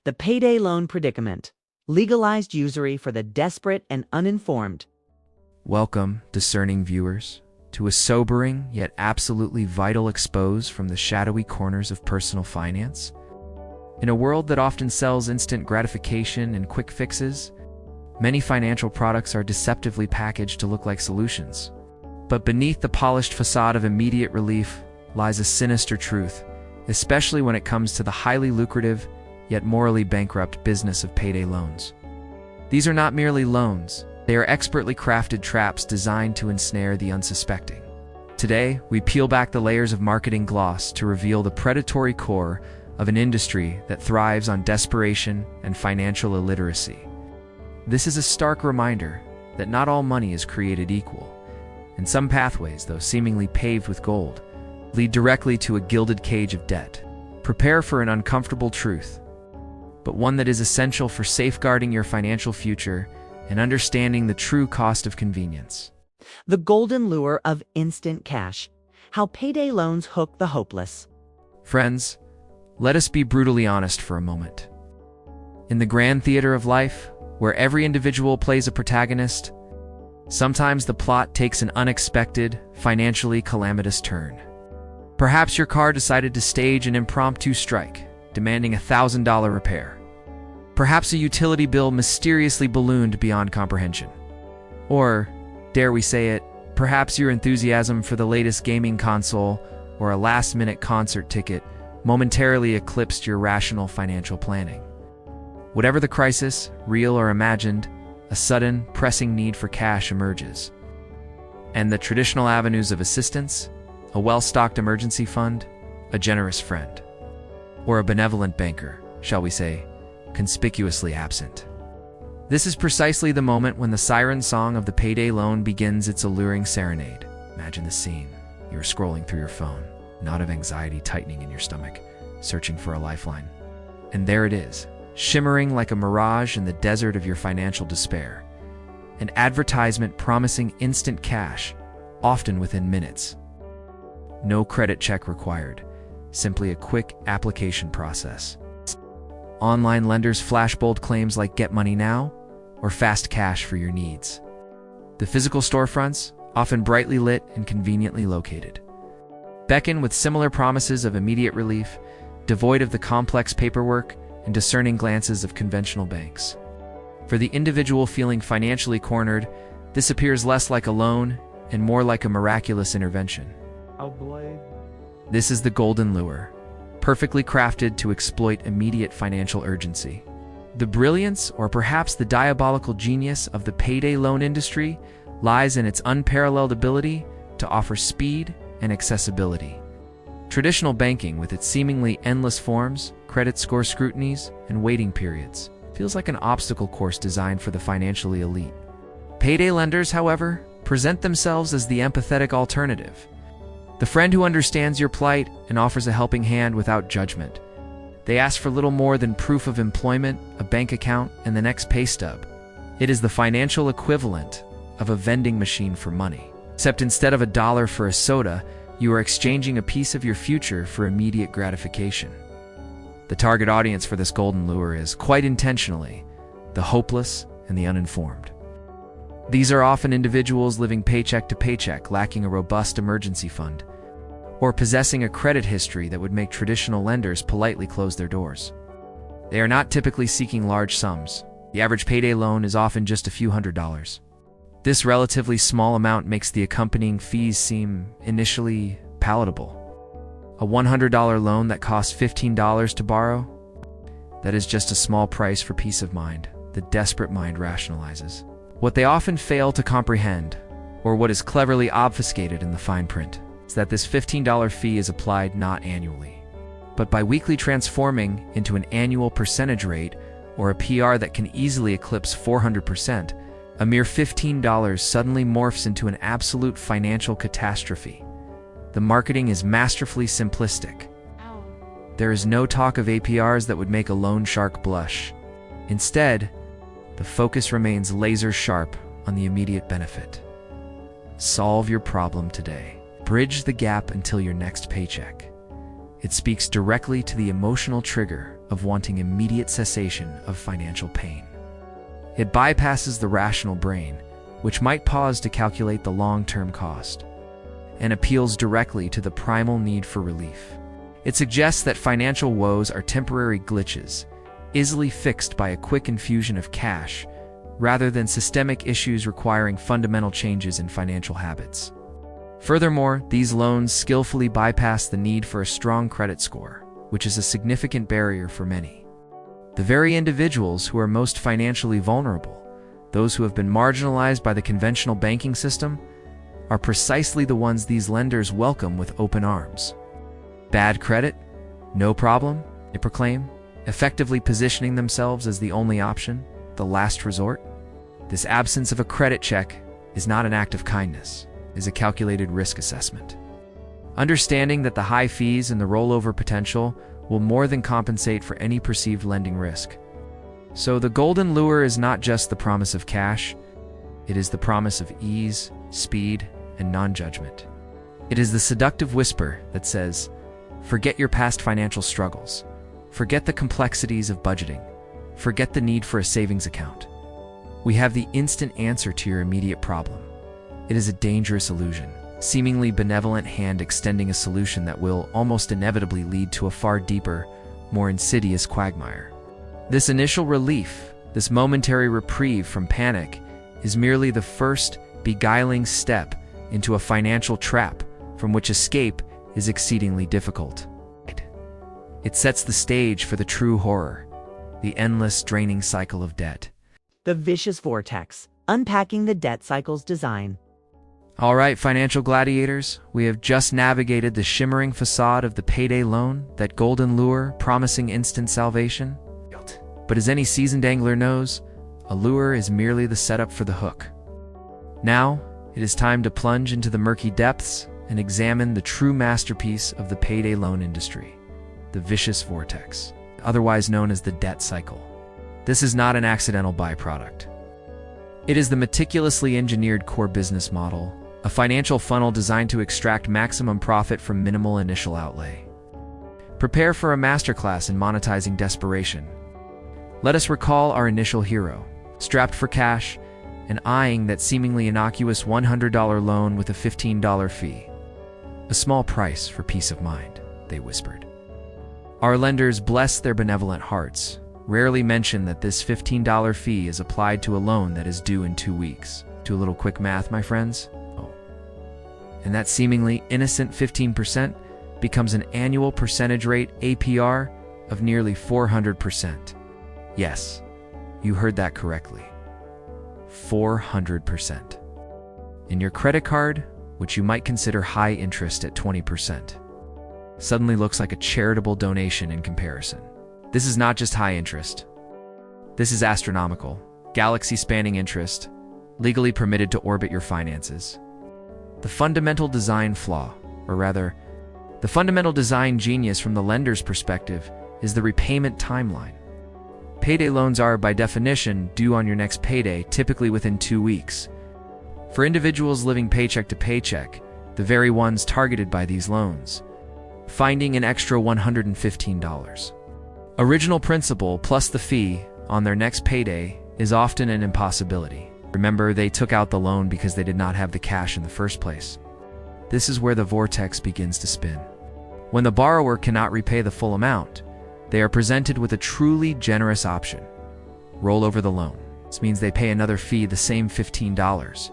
The payday loan predicament. Legalized usury for the desperate and uninformed. Welcome, discerning viewers, to a sobering yet absolutely vital expose from the shadowy corners of personal finance. In a world that often sells instant gratification and quick fixes, many financial products are deceptively packaged to look like solutions. But beneath the polished facade of immediate relief lies a sinister truth, especially when it comes to the highly lucrative yet morally bankrupt business of payday loans. These are not merely loans, they are expertly crafted traps designed to ensnare the unsuspecting. Today, we peel back the layers of marketing gloss to reveal the predatory core of an industry that thrives on desperation and financial illiteracy. This is a stark reminder that not all money is created equal, and some pathways, though seemingly paved with gold, lead directly to a gilded cage of debt. Prepare for an uncomfortable truth, but one that is essential for safeguarding your financial future and understanding the true cost of convenience. The golden lure of instant cash. How payday loans hook the hopeless. Friends, let us be brutally honest for a moment. In the grand theater of life, where every individual plays a protagonist, sometimes the plot takes an unexpected, financially calamitous turn. Perhaps your car decided to stage an impromptu strike, demanding a $1,000 repair. Perhaps a utility bill mysteriously ballooned beyond comprehension. Or, dare we say it, perhaps your enthusiasm for the latest gaming console or a last-minute concert ticket momentarily eclipsed your rational financial planning. Whatever the crisis, real or imagined, a sudden, pressing need for cash emerges. And the traditional avenues of assistance, a well-stocked emergency fund, a generous friend, or a benevolent banker, shall we say, conspicuously absent. This is precisely the moment when the siren song of the payday loan begins its alluring serenade. Imagine the scene. You are scrolling through your phone, a knot of anxiety tightening in your stomach, searching for a lifeline. And there it is, shimmering like a mirage in the desert of your financial despair. An advertisement promising instant cash, often within minutes. No credit check required, simply a quick application process. Online lenders flash bold claims like "Get money now" or "Fast cash for your needs." The physical storefronts, often brightly lit and conveniently located, beckon with similar promises of immediate relief, devoid of the complex paperwork and discerning glances of conventional banks. For the individual feeling financially cornered, this appears less like a loan and more like a miraculous intervention. This is the golden lure, perfectly crafted to exploit immediate financial urgency. The brilliance, or perhaps the diabolical genius, of the payday loan industry lies in its unparalleled ability to offer speed and accessibility. Traditional banking, with its seemingly endless forms, credit score scrutinies, and waiting periods, feels like an obstacle course designed for the financially elite. Payday lenders, however, present themselves as the empathetic alternative. The friend who understands your plight and offers a helping hand without judgment. They ask for little more than proof of employment, a bank account, and the next pay stub. It is the financial equivalent of a vending machine for money. Except instead of $1 for a soda, you are exchanging a piece of your future for immediate gratification. The target audience for this golden lure is, quite intentionally, the hopeless and the uninformed. These are often individuals living paycheck to paycheck, lacking a robust emergency fund, or possessing a credit history that would make traditional lenders politely close their doors. They are not typically seeking large sums. The average payday loan is often just a few $100s. This relatively small amount makes the accompanying fees seem initially palatable. A $100 loan that costs $15 to borrow? That is just a small price for peace of mind, the desperate mind rationalizes. What they often fail to comprehend, or what is cleverly obfuscated in the fine print, is that this $15 fee is applied not annually, but biweekly, transforming into an annual percentage rate or a PR that can easily eclipse 400%. A mere $15 suddenly morphs into an absolute financial catastrophe. The marketing is masterfully simplistic. There is no talk of APRs that would make a loan shark blush. Instead, the focus remains laser sharp on the immediate benefit. Solve your problem today. Bridge the gap until your next paycheck. It speaks directly to the emotional trigger of wanting immediate cessation of financial pain. It bypasses the rational brain, which might pause to calculate the long-term cost, and appeals directly to the primal need for relief. It suggests that financial woes are temporary glitches, easily fixed by a quick infusion of cash, rather than systemic issues requiring fundamental changes in financial habits. Furthermore, these loans skillfully bypass the need for a strong credit score, which is a significant barrier for many. The very individuals who are most financially vulnerable, those who have been marginalized by the conventional banking system, are precisely the ones these lenders welcome with open arms. Bad credit? No problem, they proclaim, effectively positioning themselves as the only option, the last resort. This absence of a credit check is not an act of kindness, it is a calculated risk assessment. Understanding that the high fees and the rollover potential will more than compensate for any perceived lending risk. So the golden lure is not just the promise of cash, it is the promise of ease, speed, and non-judgment. It is the seductive whisper that says, forget your past financial struggles, forget the complexities of budgeting, forget the need for a savings account. We have the instant answer to your immediate problem. It is a dangerous illusion, seemingly benevolent hand extending a solution that will almost inevitably lead to a far deeper, more insidious quagmire. This initial relief, this momentary reprieve from panic, is merely the first beguiling step into a financial trap from which escape is exceedingly difficult. It sets the stage for the true horror, the endless draining cycle of debt. The vicious vortex, unpacking the debt cycle's design. All right, financial gladiators, we have just navigated the shimmering facade of the payday loan, that golden lure promising instant salvation. But as any seasoned angler knows, a lure is merely the setup for the hook. Now, it is time to plunge into the murky depths and examine the true masterpiece of the payday loan industry, the vicious vortex, otherwise known as the debt cycle. This is not an accidental byproduct. It is the meticulously engineered core business model, a financial funnel designed to extract maximum profit from minimal initial outlay. Prepare for a masterclass in monetizing desperation. Let us recall our initial hero, strapped for cash and eyeing that seemingly innocuous $100 loan with a $15 fee. A small price for peace of mind, they whispered. Our lenders, bless their benevolent hearts, rarely mention that this $15 fee is applied to a loan that is due in 2 weeks. Do a little quick math, my friends. And that seemingly innocent 15% becomes an annual percentage rate APR of nearly 400%. Yes, you heard that correctly. 400%. And your credit card, which you might consider high interest at 20%, suddenly looks like a charitable donation in comparison. This is not just high interest. This is astronomical, galaxy-spanning interest, legally permitted to orbit your finances. The fundamental design flaw, or rather, the fundamental design genius from the lender's perspective, is the repayment timeline. Payday loans are, by definition, due on your next payday, typically within 2 weeks. For individuals living paycheck to paycheck, the very ones targeted by these loans, finding an extra $115. Original principal plus the fee on their next payday is often an impossibility. Remember, they took out the loan because they did not have the cash in the first place. This is where the vortex begins to spin. When the borrower cannot repay the full amount, they are presented with a truly generous option. Roll over the loan. This means they pay another fee, the same $15.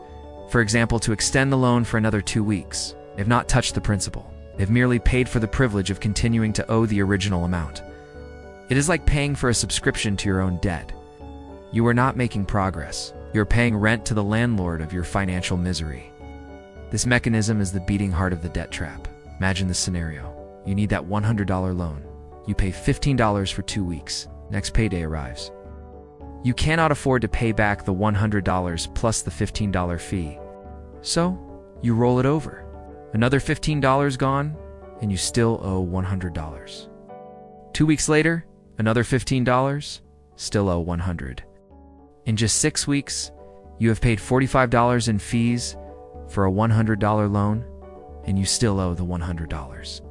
For example, to extend the loan for another 2 weeks. They have not touched the principal. They've merely paid for the privilege of continuing to owe the original amount. It is like paying for a subscription to your own debt. You are not making progress. You're paying rent to the landlord of your financial misery. This mechanism is the beating heart of the debt trap. Imagine this scenario. You need that $100 loan. You pay $15 for 2 weeks. Next payday arrives. You cannot afford to pay back the $100 plus the $15 fee. So, you roll it over. Another $15 gone, and you still owe $100. 2 weeks later, another $15, still owe $100. In just 6 weeks, you have paid $45 in fees for a $100 loan, and you still owe the $100.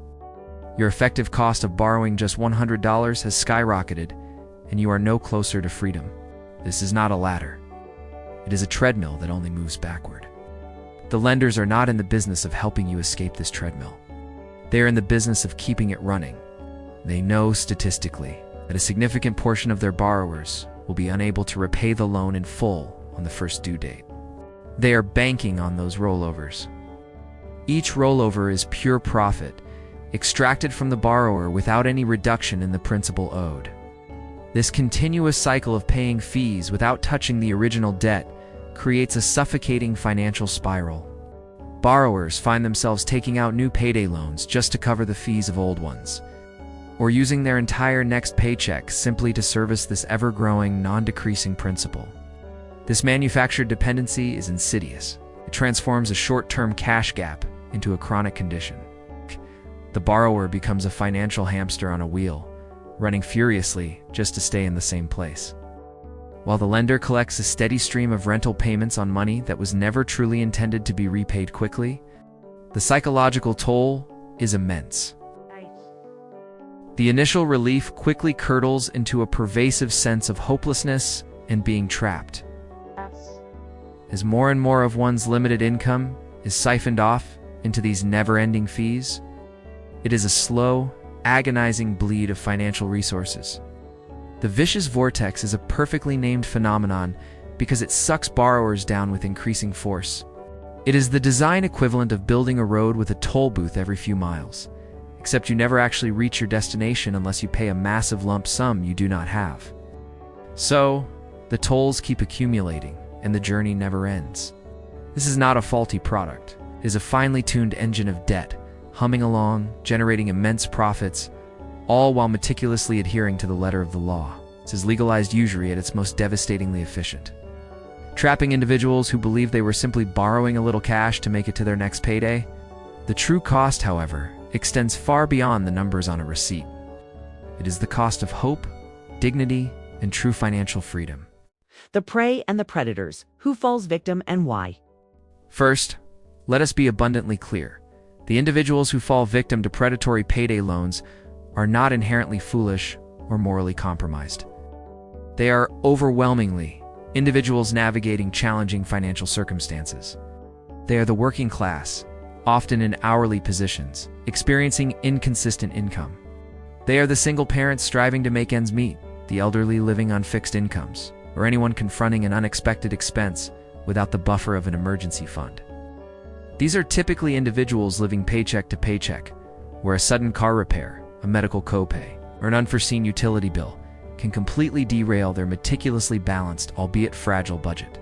Your effective cost of borrowing just $100 has skyrocketed, and you are no closer to freedom. This is not a ladder. It is a treadmill that only moves backward. The lenders are not in the business of helping you escape this treadmill. They are in the business of keeping it running. They know statistically that a significant portion of their borrowers will be unable to repay the loan in full on the first due date. They are banking on those rollovers. Each rollover is pure profit, extracted from the borrower without any reduction in the principal owed. This continuous cycle of paying fees without touching the original debt creates a suffocating financial spiral. Borrowers find themselves taking out new payday loans just to cover the fees of old ones, or using their entire next paycheck simply to service this ever-growing, non-decreasing principal. This manufactured dependency is insidious. It transforms a short-term cash gap into a chronic condition. The borrower becomes a financial hamster on a wheel, running furiously just to stay in the same place, while the lender collects a steady stream of rental payments on money that was never truly intended to be repaid quickly. The psychological toll is immense. The initial relief quickly curdles into a pervasive sense of hopelessness and being trapped. As more and more of one's limited income is siphoned off into these never-ending fees, it is a slow, agonizing bleed of financial resources. The vicious vortex is a perfectly named phenomenon because it sucks borrowers down with increasing force. It is the design equivalent of building a road with a toll booth every few miles, except you never actually reach your destination unless you pay a massive lump sum you do not have. So, the tolls keep accumulating, and the journey never ends. This is not a faulty product. It is a finely tuned engine of debt, humming along, generating immense profits, all while meticulously adhering to the letter of the law. This is legalized usury at its most devastatingly efficient, trapping individuals who believe they were simply borrowing a little cash to make it to their next payday. The true cost, however, extends far beyond the numbers on a receipt. It is the cost of hope, dignity, and true financial freedom. The prey and the predators. Who falls victim and why? First, let us be abundantly clear. The individuals who fall victim to predatory payday loans are not inherently foolish or morally compromised. They are overwhelmingly individuals navigating challenging financial circumstances. They are the working class, often in hourly positions, experiencing inconsistent income. They are the single parents striving to make ends meet, the elderly living on fixed incomes, or anyone confronting an unexpected expense without the buffer of an emergency fund. These are typically individuals living paycheck to paycheck, where a sudden car repair, a medical copay, or an unforeseen utility bill can completely derail their meticulously balanced, albeit fragile budget.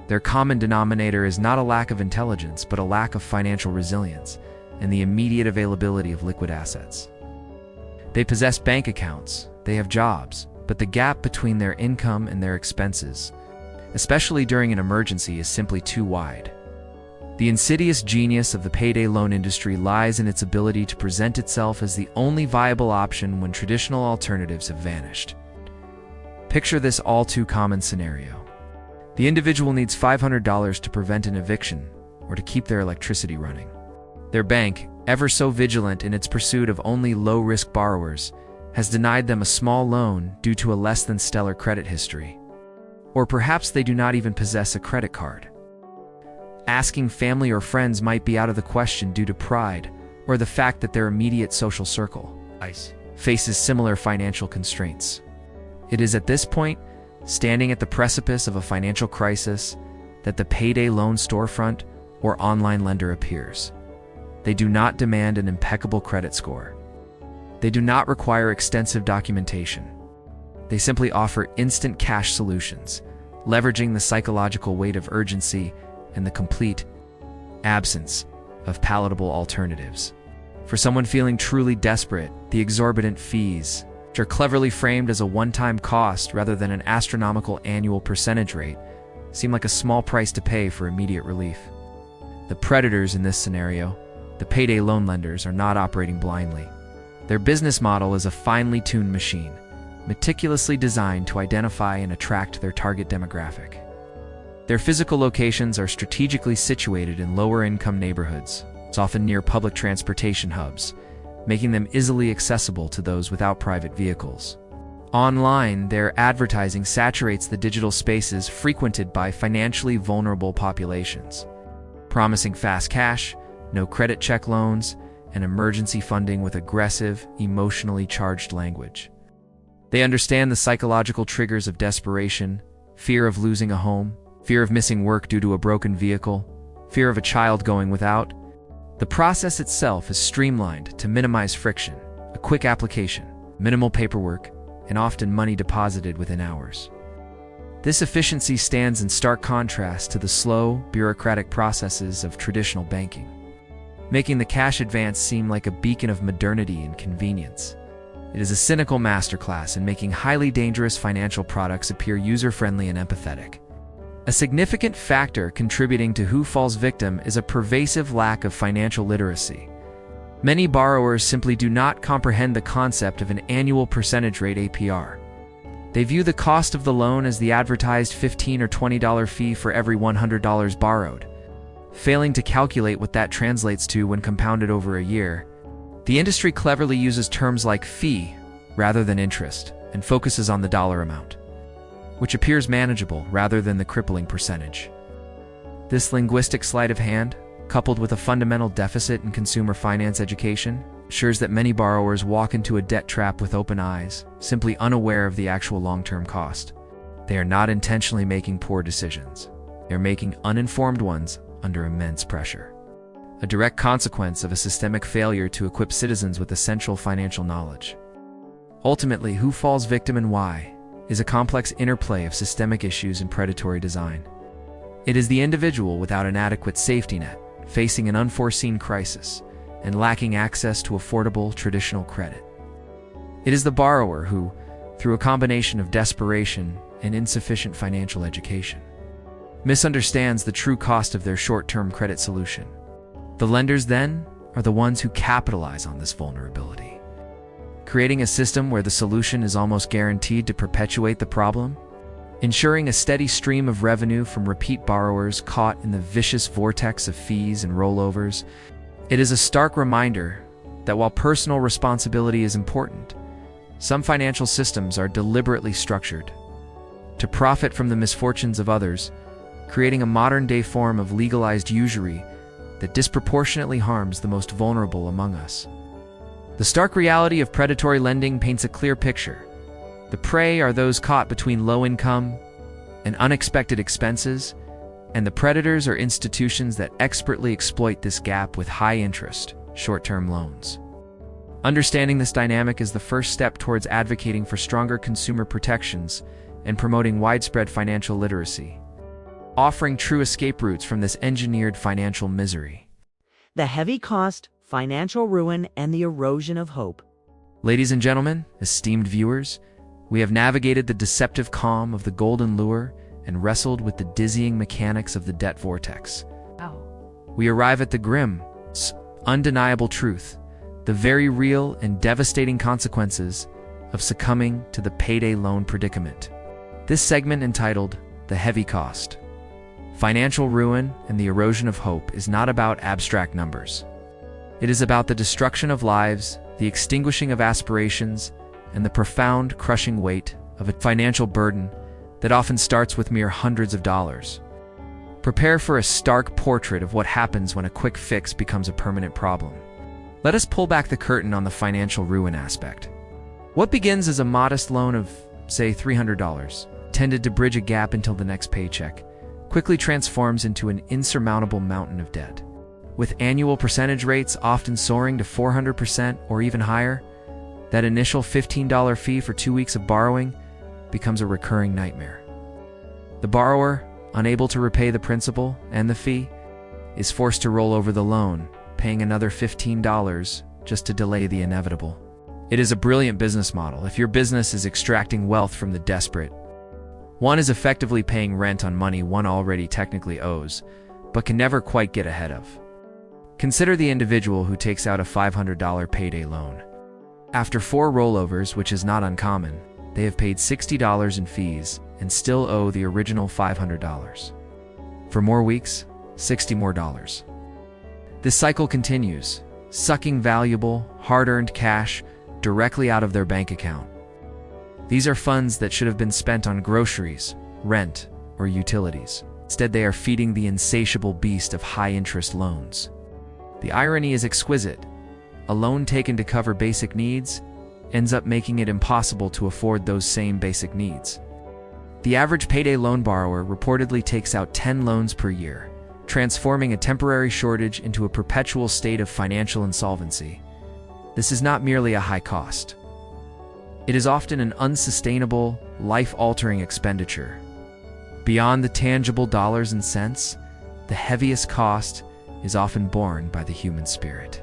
Their common denominator is not a lack of intelligence, but a lack of financial resilience and the immediate availability of liquid assets. They possess bank accounts, they have jobs, but the gap between their income and their expenses, especially during an emergency, is simply too wide. The insidious genius of the payday loan industry lies in its ability to present itself as the only viable option when traditional alternatives have vanished. Picture this all-too-common scenario. The individual needs $500 to prevent an eviction or to keep their electricity running. Their bank, ever so vigilant in its pursuit of only low-risk borrowers, has denied them a small loan due to a less than stellar credit history. Or perhaps they do not even possess a credit card. Asking family or friends might be out of the question due to pride or the fact that their immediate social circle faces similar financial constraints. It is at this point, standing at the precipice of a financial crisis, that the payday loan storefront or online lender appears. They do not demand an impeccable credit score. They do not require extensive documentation. They simply offer instant cash solutions, leveraging the psychological weight of urgency and the complete absence of palatable alternatives. For someone feeling truly desperate, the exorbitant fees, which are cleverly framed as a one-time cost rather than an astronomical annual percentage rate, seem like a small price to pay for immediate relief. The predators in this scenario, the payday loan lenders, are not operating blindly. Their business model is a finely tuned machine, meticulously designed to identify and attract their target demographic. Their physical locations are strategically situated in lower-income neighborhoods. It's often near public transportation hubs, making them easily accessible to those without private vehicles. Online, their advertising saturates the digital spaces frequented by financially vulnerable populations, promising fast cash, no credit check loans, and emergency funding with aggressive, emotionally charged language. They understand the psychological triggers of desperation, fear of losing a home, fear of missing work due to a broken vehicle, fear of a child going without. The process itself is streamlined to minimize friction, a quick application, minimal paperwork, and often money deposited within hours. This efficiency stands in stark contrast to the slow, bureaucratic processes of traditional banking, making the cash advance seem like a beacon of modernity and convenience. It is a cynical masterclass in making highly dangerous financial products appear user-friendly and empathetic. A significant factor contributing to who falls victim is a pervasive lack of financial literacy. Many borrowers simply do not comprehend the concept of an annual percentage rate APR. They view the cost of the loan as the advertised $15 or $20 fee for every $100 borrowed, failing to calculate what that translates to when compounded over a year. The industry cleverly uses terms like fee rather than interest and focuses on the dollar amount, which appears manageable rather than the crippling percentage. This linguistic sleight of hand, coupled with a fundamental deficit in consumer finance education, ensures that many borrowers walk into a debt trap with open eyes, simply unaware of the actual long-term cost. They are not intentionally making poor decisions. They are making uninformed ones under immense pressure, a direct consequence of a systemic failure to equip citizens with essential financial knowledge. Ultimately, who falls victim and why is a complex interplay of systemic issues and predatory design. It is the individual without an adequate safety net, facing an unforeseen crisis, and lacking access to affordable traditional credit. It is the borrower who, through a combination of desperation and insufficient financial education, misunderstands the true cost of their short-term credit solution. The lenders, then, are the ones who capitalize on this vulnerability, creating a system where the solution is almost guaranteed to perpetuate the problem, ensuring a steady stream of revenue from repeat borrowers caught in the vicious vortex of fees and rollovers. It is a stark reminder that while personal responsibility is important, some financial systems are deliberately structured to profit from the misfortunes of others, creating a modern-day form of legalized usury that disproportionately harms the most vulnerable among us. The stark reality of predatory lending paints a clear picture. The prey are those caught between low income and unexpected expenses, and the predators are institutions that expertly exploit this gap with high-interest, short-term loans. Understanding this dynamic is the first step towards advocating for stronger consumer protections and promoting widespread financial literacy, offering true escape routes from this engineered financial misery. The heavy cost, financial ruin, and the erosion of hope. Ladies and gentlemen, esteemed viewers, we have navigated the deceptive calm of the golden lure and wrestled with the dizzying mechanics of the debt vortex. We arrive at the grim, undeniable truth, the very real and devastating consequences of succumbing to the payday loan predicament. This segment, entitled The Heavy Cost, Financial Ruin and the Erosion of Hope, is not about abstract numbers. It is about the destruction of lives, the extinguishing of aspirations, and the profound, crushing weight of a financial burden that often starts with mere hundreds of dollars. Prepare for a stark portrait of what happens when a quick fix becomes a permanent problem. Let us pull back the curtain on the financial ruin aspect. What begins as a modest loan of, say, $300, intended to bridge a gap until the next paycheck, quickly transforms into an insurmountable mountain of debt. With annual percentage rates often soaring to 400% or even higher, that initial $15 fee for 2 weeks of borrowing becomes a recurring nightmare. The borrower, unable to repay the principal and the fee, is forced to roll over the loan, paying another $15 just to delay the inevitable. It is a brilliant business model if your business is extracting wealth from the desperate. One is effectively paying rent on money one already technically owes, but can never quite get ahead of. Consider the individual who takes out a $500 payday loan. After 4 rollovers, which is not uncommon, they have paid $60 in fees and still owe the original $500. For more weeks, $60 more. This cycle continues, sucking valuable, hard-earned cash directly out of their bank account. These are funds that should have been spent on groceries, rent, or utilities. Instead, they are feeding the insatiable beast of high-interest loans. The irony is exquisite. A loan taken to cover basic needs ends up making it impossible to afford those same basic needs. The average payday loan borrower reportedly takes out 10 loans per year, transforming a temporary shortage into a perpetual state of financial insolvency. This is not merely a high cost. It is often an unsustainable, life-altering expenditure. Beyond the tangible dollars and cents, the heaviest cost is often borne by the human spirit.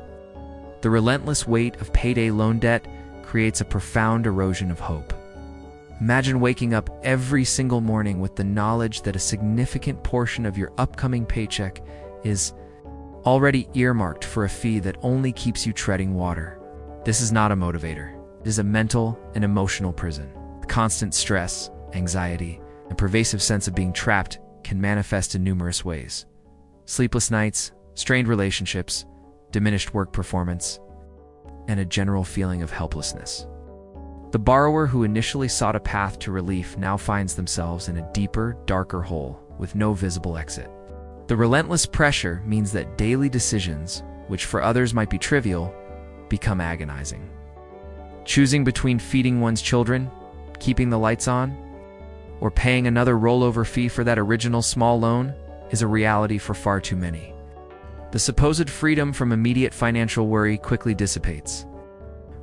The relentless weight of payday loan debt creates a profound erosion of hope. Imagine waking up every single morning with the knowledge that a significant portion of your upcoming paycheck is already earmarked for a fee that only keeps you treading water. This is not a motivator. It is a mental and emotional prison. The constant stress, anxiety, and pervasive sense of being trapped can manifest in numerous ways. Sleepless nights, strained relationships, diminished work performance, and a general feeling of helplessness. The borrower who initially sought a path to relief now finds themselves in a deeper, darker hole with no visible exit. The relentless pressure means that daily decisions, which for others might be trivial, become agonizing. Choosing between feeding one's children, keeping the lights on, or paying another rollover fee for that original small loan is a reality for far too many. The supposed freedom from immediate financial worry quickly dissipates,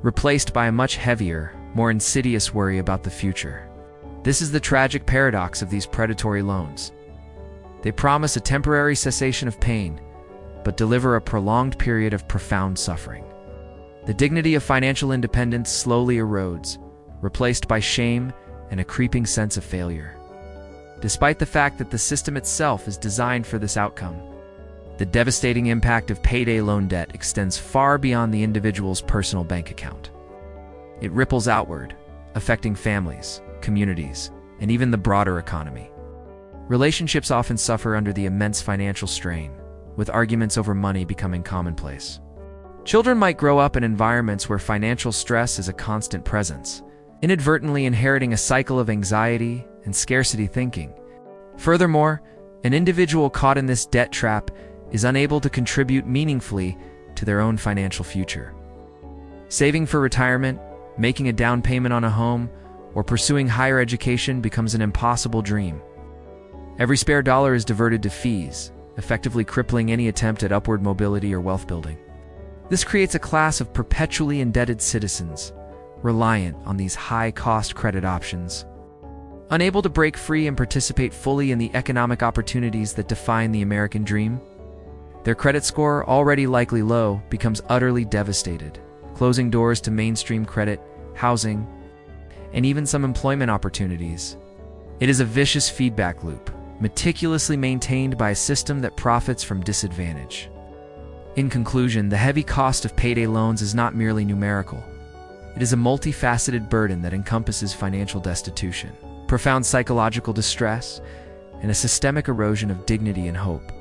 replaced by a much heavier, more insidious worry about the future. This is the tragic paradox of these predatory loans. They promise a temporary cessation of pain, but deliver a prolonged period of profound suffering. The dignity of financial independence slowly erodes, replaced by shame and a creeping sense of failure. Despite the fact that the system itself is designed for this outcome, the devastating impact of payday loan debt extends far beyond the individual's personal bank account. It ripples outward, affecting families, communities, and even the broader economy. Relationships often suffer under the immense financial strain, with arguments over money becoming commonplace. Children might grow up in environments where financial stress is a constant presence, inadvertently inheriting a cycle of anxiety and scarcity thinking. Furthermore, an individual caught in this debt trap is unable to contribute meaningfully to their own financial future. Saving for retirement, making a down payment on a home, or pursuing higher education becomes an impossible dream. Every spare dollar is diverted to fees, effectively crippling any attempt at upward mobility or wealth building. This creates a class of perpetually indebted citizens, reliant on these high-cost credit options. Unable to break free and participate fully in the economic opportunities that define the American dream, their credit score, already likely low, becomes utterly devastated, closing doors to mainstream credit, housing, and even some employment opportunities. It is a vicious feedback loop, meticulously maintained by a system that profits from disadvantage. In conclusion, the heavy cost of payday loans is not merely numerical. It is a multifaceted burden that encompasses financial destitution, profound psychological distress, and a systemic erosion of dignity and hope.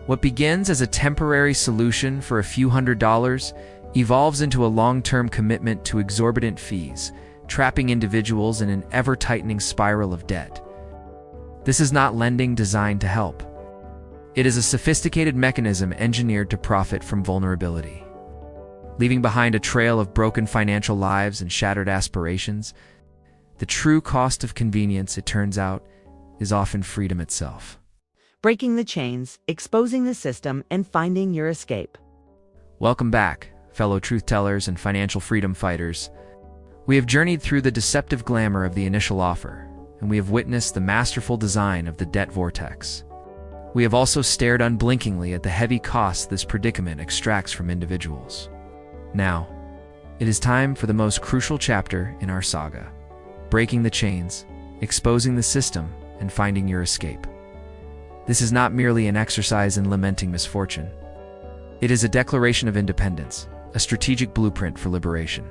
What begins as a temporary solution for a few $100s evolves into a long-term commitment to exorbitant fees, trapping individuals in an ever-tightening spiral of debt. This is not lending designed to help. It is a sophisticated mechanism engineered to profit from vulnerability. Leaving behind a trail of broken financial lives and shattered aspirations, the true cost of convenience, it turns out, is often freedom itself. Breaking the chains, exposing the system, and finding your escape. Welcome back, fellow truth-tellers and financial freedom fighters. We have journeyed through the deceptive glamour of the initial offer, and we have witnessed the masterful design of the debt vortex. We have also stared unblinkingly at the heavy costs this predicament extracts from individuals. Now, it is time for the most crucial chapter in our saga: breaking the chains, exposing the system, and finding your escape. This is not merely an exercise in lamenting misfortune. It is a declaration of independence, a strategic blueprint for liberation,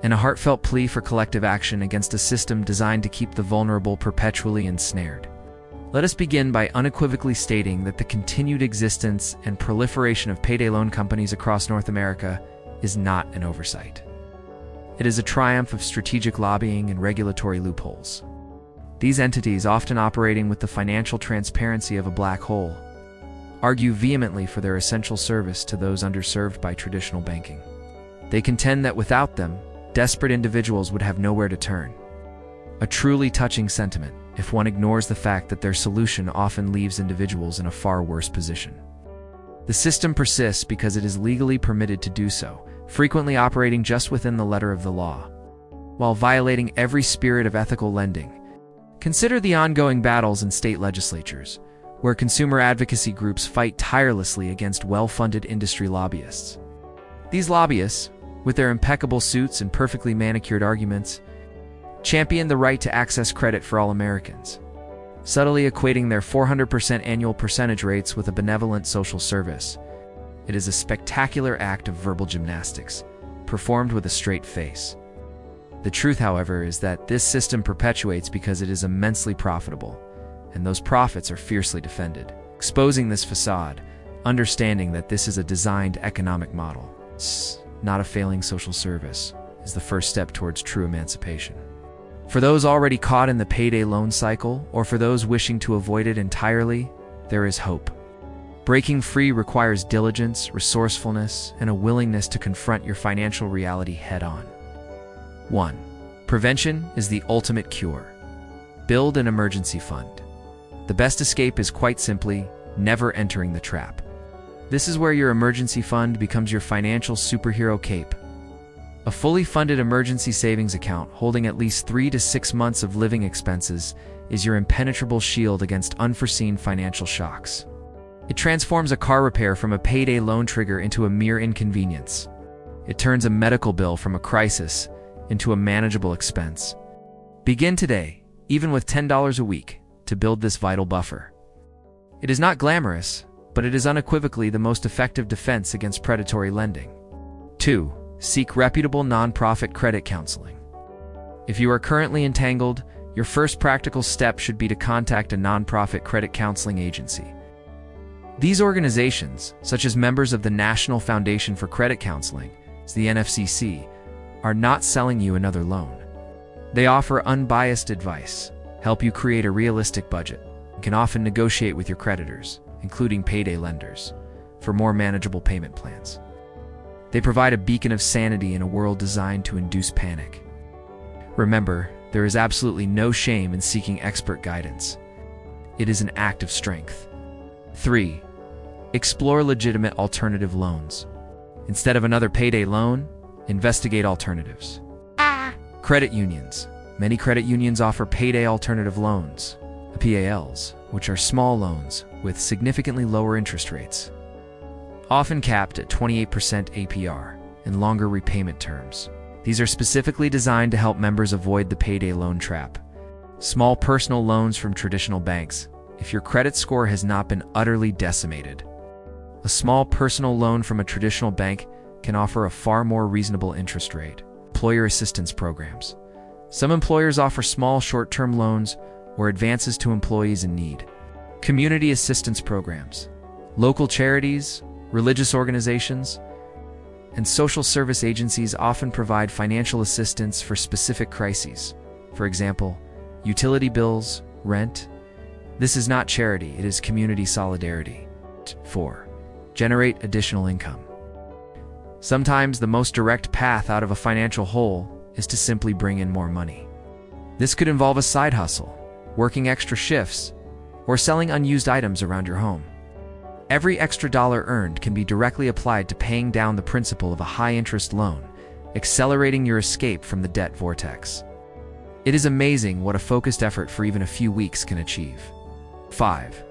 and a heartfelt plea for collective action against a system designed to keep the vulnerable perpetually ensnared. Let us begin by unequivocally stating that the continued existence and proliferation of payday loan companies across North America is not an oversight. It is a triumph of strategic lobbying and regulatory loopholes. These entities, often operating with the financial transparency of a black hole, argue vehemently for their essential service to those underserved by traditional banking. They contend that without them, desperate individuals would have nowhere to turn. A truly touching sentiment, if one ignores the fact that their solution often leaves individuals in a far worse position. The system persists because it is legally permitted to do so, frequently operating just within the letter of the law, while violating every spirit of ethical lending. Consider the ongoing battles in state legislatures, where consumer advocacy groups fight tirelessly against well-funded industry lobbyists. These lobbyists, with their impeccable suits and perfectly manicured arguments, champion the right to access credit for all Americans, subtly equating their 400% annual percentage rates with a benevolent social service. It is a spectacular act of verbal gymnastics, performed with a straight face. The truth, however, is that this system perpetuates because it is immensely profitable, and those profits are fiercely defended. Exposing this facade, understanding that this is a designed economic model, not a failing social service, is the first step towards true emancipation. For those already caught in the payday loan cycle, or for those wishing to avoid it entirely, there is hope. Breaking free requires diligence, resourcefulness, and a willingness to confront your financial reality head-on. 1. Prevention is the ultimate cure. Build an emergency fund. The best escape is quite simply never entering the trap. This is where your emergency fund becomes your financial superhero cape. A fully funded emergency savings account holding at least 3 to 6 months of living expenses is your impenetrable shield against unforeseen financial shocks. It transforms a car repair from a payday loan trigger into a mere inconvenience. It turns a medical bill from a crisis into a manageable expense. Begin today, even with $10 a week, to build this vital buffer. It is not glamorous, but it is unequivocally the most effective defense against predatory lending. 2. Seek reputable nonprofit credit counseling. If you are currently entangled, your first practical step should be to contact a nonprofit credit counseling agency. These organizations, such as members of the National Foundation for Credit Counseling, the NFCC, are not selling you another loan. They offer unbiased advice, help you create a realistic budget, and can often negotiate with your creditors, including payday lenders, for more manageable payment plans. They provide a beacon of sanity in a world designed to induce panic. Remember, there is absolutely no shame in seeking expert guidance. It is an act of strength. 3. Explore legitimate alternative loans. Instead of another payday loan, investigate alternatives. Credit unions. Many credit unions offer payday alternative loans, PALs, which are small loans with significantly lower interest rates, often capped at 28% APR and longer repayment terms. These are specifically designed to help members avoid the payday loan trap. Small personal loans from traditional banks, if your credit score has not been utterly decimated. A small personal loan from a traditional bank can offer a far more reasonable interest rate. Employer assistance programs. Some employers offer small short-term loans or advances to employees in need. Community assistance programs. Local charities, religious organizations, and social service agencies often provide financial assistance for specific crises. For example, utility bills, rent. This is not charity, it is community solidarity. 4. Generate additional income. Sometimes the most direct path out of a financial hole is to simply bring in more money. This could involve a side hustle, working extra shifts, or selling unused items around your home. Every extra dollar earned can be directly applied to paying down the principal of a high-interest loan, accelerating your escape from the debt vortex. It is amazing what a focused effort for even a few weeks can achieve. 5.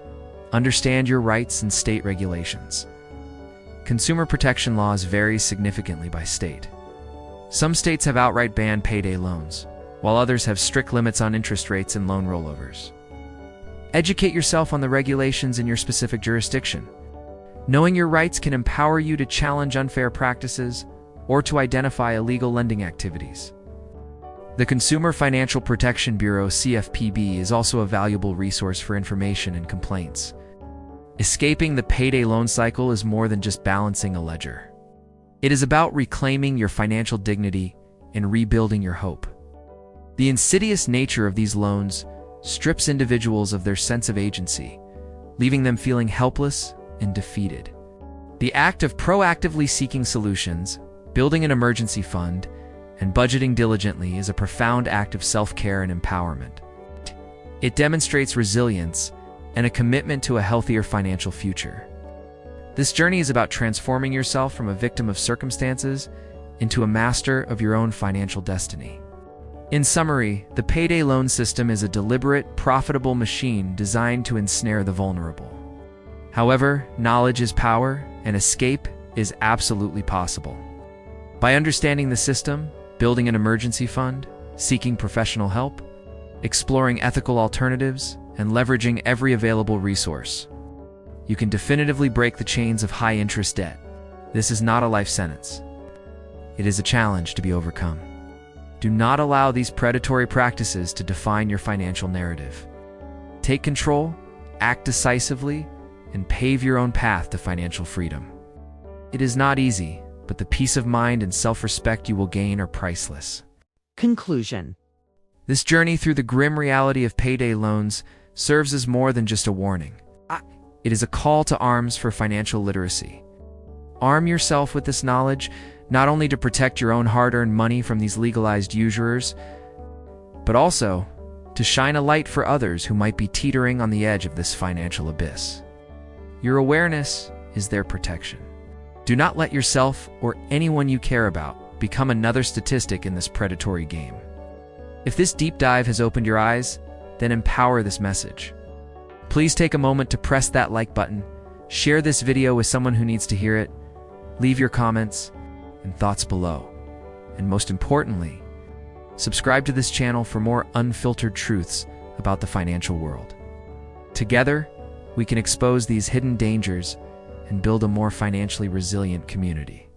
Understand your rights and state regulations. Consumer protection laws vary significantly by state. Some states have outright banned payday loans, while others have strict limits on interest rates and loan rollovers. Educate yourself on the regulations in your specific jurisdiction. Knowing your rights can empower you to challenge unfair practices or to identify illegal lending activities. The Consumer Financial Protection Bureau (CFPB) is also a valuable resource for information and complaints. Escaping the payday loan cycle is more than just balancing a ledger. It is about reclaiming your financial dignity and rebuilding your hope. The insidious nature of these loans strips individuals of their sense of agency, leaving them feeling helpless and defeated. The act of proactively seeking solutions, building an emergency fund, and budgeting diligently is a profound act of self-care and empowerment. It demonstrates resilience and a commitment to a healthier financial future. This journey is about transforming yourself from a victim of circumstances into a master of your own financial destiny. In summary, the payday loan system is a deliberate, profitable machine designed to ensnare the vulnerable. However, knowledge is power, and escape is absolutely possible. By understanding the system, building an emergency fund, seeking professional help, exploring ethical alternatives, and leveraging every available resource, you can definitively break the chains of high-interest debt. This is not a life sentence. It is a challenge to be overcome. Do not allow these predatory practices to define your financial narrative. Take control, act decisively, and pave your own path to financial freedom. It is not easy, but the peace of mind and self-respect you will gain are priceless. Conclusion. This journey through the grim reality of payday loans serves as more than just a warning. It is a call to arms for financial literacy. Arm yourself with this knowledge, not only to protect your own hard-earned money from these legalized usurers, but also to shine a light for others who might be teetering on the edge of this financial abyss. Your awareness is their protection. Do not let yourself or anyone you care about become another statistic in this predatory game. If this deep dive has opened your eyes, then empower this message. Please take a moment to press that like button, share this video with someone who needs to hear it, leave your comments and thoughts below, and most importantly, subscribe to this channel for more unfiltered truths about the financial world. Together, we can expose these hidden dangers and build a more financially resilient community.